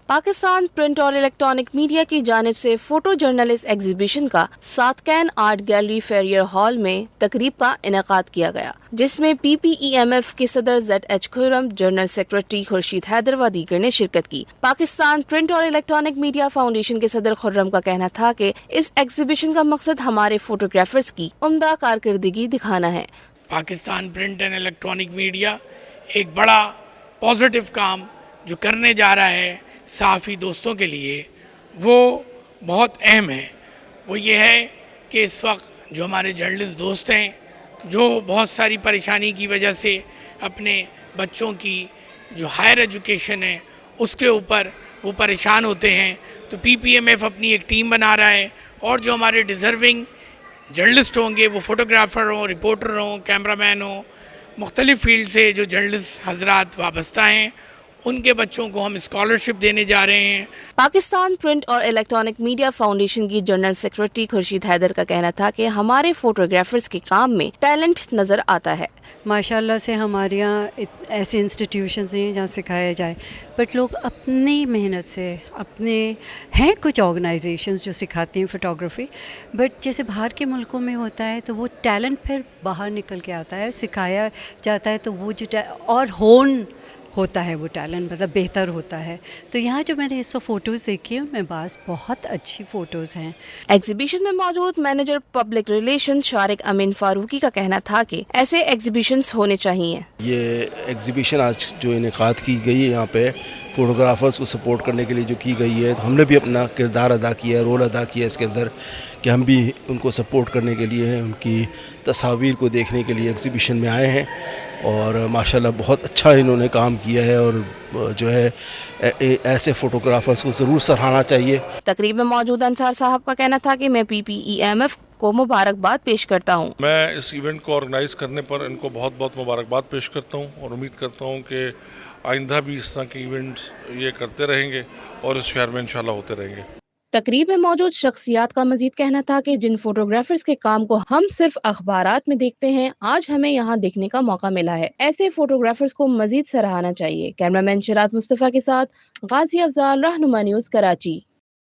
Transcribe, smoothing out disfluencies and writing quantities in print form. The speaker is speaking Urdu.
پاکستان پرنٹ اور الیکٹرانک میڈیا کی جانب سے فوٹو جرنلسٹ ایگزیبیشن کا ساتکین آرٹ گیلری فیریر ہال میں تقریب کا انعقاد کیا گیا، جس میں PPEMF کے صدر ZH خرم، جنرل سیکرٹری خورشید حیدر و دیگر نے شرکت کی۔ پاکستان پرنٹ اور الیکٹرانک میڈیا فاؤنڈیشن کے صدر خرم کا کہنا تھا کہ اس ایگزیبیشن کا مقصد ہمارے فوٹوگرافرز کی عمدہ کارکردگی دکھانا ہے۔ Pakistan print and electronic media ایک بڑا پازیٹیو کام جو کرنے جا رہا ہے صحافی دوستوں کے لیے، وہ بہت اہم ہے۔ وہ یہ ہے کہ اس وقت جو ہمارے جرنلسٹ دوست ہیں، جو بہت ساری پریشانی کی وجہ سے اپنے بچوں کی جو ہائر ایجوکیشن ہے اس کے اوپر وہ پریشان ہوتے ہیں، تو PPMF اپنی ایک ٹیم بنا رہا ہے، اور جو ہمارے ڈیزرونگ جرنلسٹ ہوں گے، وہ فوٹوگرافر ہوں، رپورٹر ہوں، کیمرہ مین ہوں، مختلف فیلڈ سے جو جرنلسٹ حضرات وابستہ ہیں، ان کے بچوں کو ہم اسکالرشپ دینے جا رہے ہیں۔ پاکستان پرنٹ اور الیکٹرانک میڈیا فاؤنڈیشن کی جنرل سیکرٹری خورشید حیدر کا کہنا تھا کہ ہمارے فوٹوگرافرز کے کام میں ٹیلنٹ نظر آتا ہے۔ ماشاءاللہ سے ہمارے یہاں ایسے انسٹیٹیوشنز ہیں جہاں سکھایا جائے، بٹ لوگ اپنی محنت سے، اپنے ہیں کچھ آرگنائزیشنز جو سکھاتی ہیں فوٹوگرافی، بٹ جیسے باہر کے ملکوں میں ہوتا ہے تو وہ ٹیلنٹ پھر باہر نکل کے آتا ہے، سکھایا جاتا ہے، تو وہ جو اور ہون ہوتا ہے وہ ٹیلنٹ مطلب بہتر ہوتا ہے۔ تو یہاں جو میں نے اس وقت فوٹوز دیکھی ہیں، میں بعض بہت اچھی فوٹوز ہیں۔ ایگزیبیشن میں موجود مینیجر پبلک ریلیشن شارق امین فاروقی کا کہنا تھا کہ ایسے ایگزیبیشنز ہونے چاہیے۔ یہ ایگزیبیشن آج جو انعقاد کی گئی ہے یہاں پہ فوٹوگرافرز کو سپورٹ کرنے کے لیے جو کی گئی ہے، تو ہم نے بھی اپنا کردار ادا کیا ہے، رول ادا کیا ہے اس کے اندر، کہ ہم بھی ان کو سپورٹ کرنے کے لیے، ان کی تصاویر کو دیکھنے کے لیے ایگزیبیشن میں آئے ہیں، اور ماشاءاللہ بہت اچھا انہوں نے کام کیا ہے، اور جو ہے ایسے فوٹوگرافرز کو ضرور سراہنا چاہیے۔ تقریب میں موجود انصار صاحب کا کہنا تھا کہ میں PPEMF کو مبارکباد پیش کرتا ہوں۔ میں اس ایونٹ کو آرگنائز کرنے پر ان کو بہت بہت مبارکباد پیش کرتا ہوں، اور امید کرتا ہوں کہ آئندہ بھی اس طرح کے ایونٹس یہ کرتے رہیں گے اور اس شہر میں انشاءاللہ ہوتے رہیں گے۔ تقریب میں موجود شخصیات کا مزید کہنا تھا کہ جن فوٹوگرافرز کے کام کو ہم صرف اخبارات میں دیکھتے ہیں، آج ہمیں یہاں دیکھنے کا موقع ملا ہے۔ ایسے فوٹوگرافرز کو مزید سراہنا چاہیے۔ کیمرہ مین شراز مصطفیٰ کے ساتھ غازی افضال، رہنما نیوز، کراچی۔